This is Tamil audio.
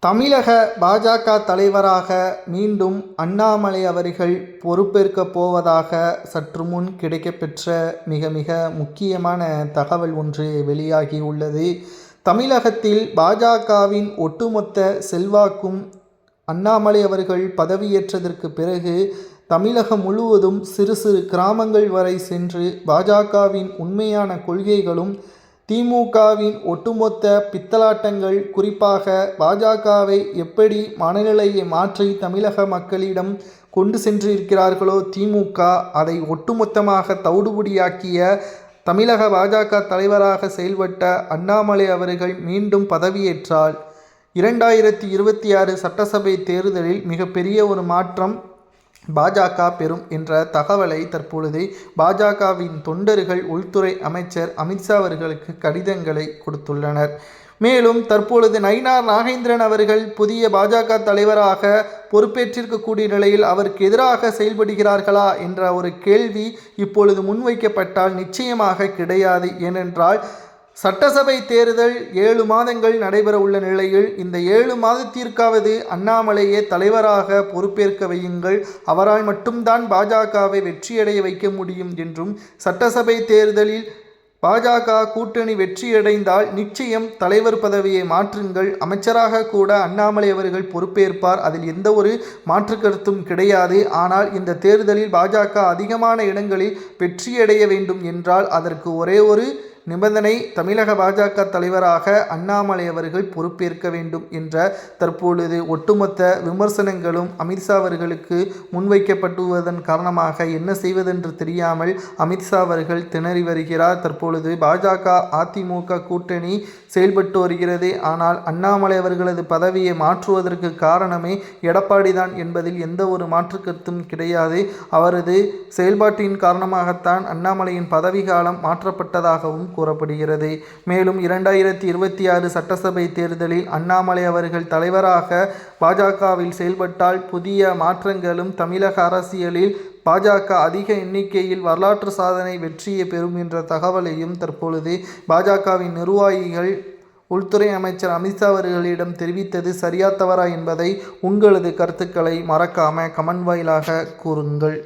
தமிழக பாஜக தலைவராக மீண்டும் அண்ணாமலை அவர்கள் பொறுப்பேற்கப் போவதாக சற்று முன் கிடைக்கப்பெற்ற மிக மிக முக்கியமான தகவல் ஒன்று வெளியாகி உள்ளது. தமிழகத்தில் பாஜகவின் ஒட்டுமொத்த செல்வாக்கும் அண்ணாமலை அவர்கள் பதவியேற்றதற்கு பிறகு தமிழகம் முழுவதும் சிறு சிறு கிராமங்கள் வரை சென்று பாஜகவின் உண்மையான கொள்கைகளும் திமுகவின் ஒட்டுமொத்த பித்தலாட்டங்கள், குறிப்பாக பாஜகவை எப்படி மனநிலையை மாற்றி தமிழக மக்களிடம் கொண்டு சென்றிருக்கிறார்களோ திமுக, அதை ஒட்டுமொத்தமாக தவிடுபொடியாக்கிய தமிழக பாஜக தலைவராக செயல்பட்ட அண்ணாமலை அவர்கள் மீண்டும் பதவியேற்றால் 2026 சட்டசபை தேர்தலில் மிகப்பெரிய ஒரு மாற்றம் பாஜக பெறும் என்ற தகவலை தற்பொழுது பாஜகவின் தொண்டர்கள் உள்துறை அமைச்சர் அமித்ஷா அவர்களுக்கு கடிதங்களை கொடுத்துள்ளனர். மேலும் தற்பொழுது நயினார் நாகேந்திரன் அவர்கள் புதிய பாஜக தலைவராக பொறுப்பேற்றிருக்கக்கூடிய நிலையில் அவருக்கு எதிராக செயல்படுகிறார்களா என்ற ஒரு கேள்வி இப்பொழுது முன்வைக்கப்பட்டால் நிச்சயமாக கிடையாது. ஏனென்றால் சட்டசபை தேர்தல் 7 மாதங்கள் நடைபெற உள்ள நிலையில் இந்த 7 மாதத்திற்காவது அண்ணாமலையே தலைவராக பொறுப்பேற்க வையுங்கள், அவரால் மட்டும்தான் பாஜகவை வெற்றியடைய வைக்க முடியும் என்றும், சட்டசபை தேர்தலில் பாஜக கூட்டணி வெற்றியடைந்தால் நிச்சயம் தலைவர் பதவியை மாற்றுங்கள், அமைச்சராக கூட அண்ணாமலை அவர்கள் பொறுப்பேற்பார், அதில் எந்த ஒரு மாற்று கருத்தும் கிடையாது. ஆனால் இந்த தேர்தலில் பாஜக அதிகமான இடங்களில் வெற்றியடைய வேண்டும் என்றால் அதற்கு ஒரே ஒரு நிபந்தனை, தமிழக பாஜக தலைவராக அண்ணாமலை அவர்கள் பொறுப்பேற்க வேண்டும் என்ற தற்பொழுது ஒட்டுமொத்த விமர்சனங்களும் அமித்ஷா அவர்களுக்கு முன்வைக்கப்பட்டுவதன் காரணமாக என்ன செய்வதென்று தெரியாமல் அமித்ஷா அவர்கள் திணறி வருகிறார். தற்பொழுது பாஜக அதிமுக கூட்டணி செயல்பட்டு வருகிறது. ஆனால் அண்ணாமலை அவர்களது பதவியை மாற்றுவதற்கு காரணமே எடப்பாடி தான் என்பதில் எந்த ஒரு மாற்று கருத்தும் கிடையாது. அவரது செயல்பாட்டின் காரணமாகத்தான் அண்ணாமலையின் பதவி காலம் மாற்றப்பட்டதாகவும் கூறப்படுகிறது. மேலும் 2026 சட்டசபை தேர்தலில் அண்ணாமலை அவர்கள் தலைவராக பாஜகவில் செயல்பட்டால் புதிய மாற்றங்களும் தமிழக அரசியலில் பாஜக அதிக எண்ணிக்கையில் வரலாற்று சாதனை வெற்றியை பெறும் என்ற தகவலையும் தற்பொழுது பாஜகவின் நிர்வாகிகள் உள்துறை அமைச்சர் அமித்ஷா அவர்களிடம் தெரிவித்தது சரியா தவறா என்பதை உங்களது கருத்துக்களை மறக்காம கமெண்ட் வாயிலாக கூறுங்கள்.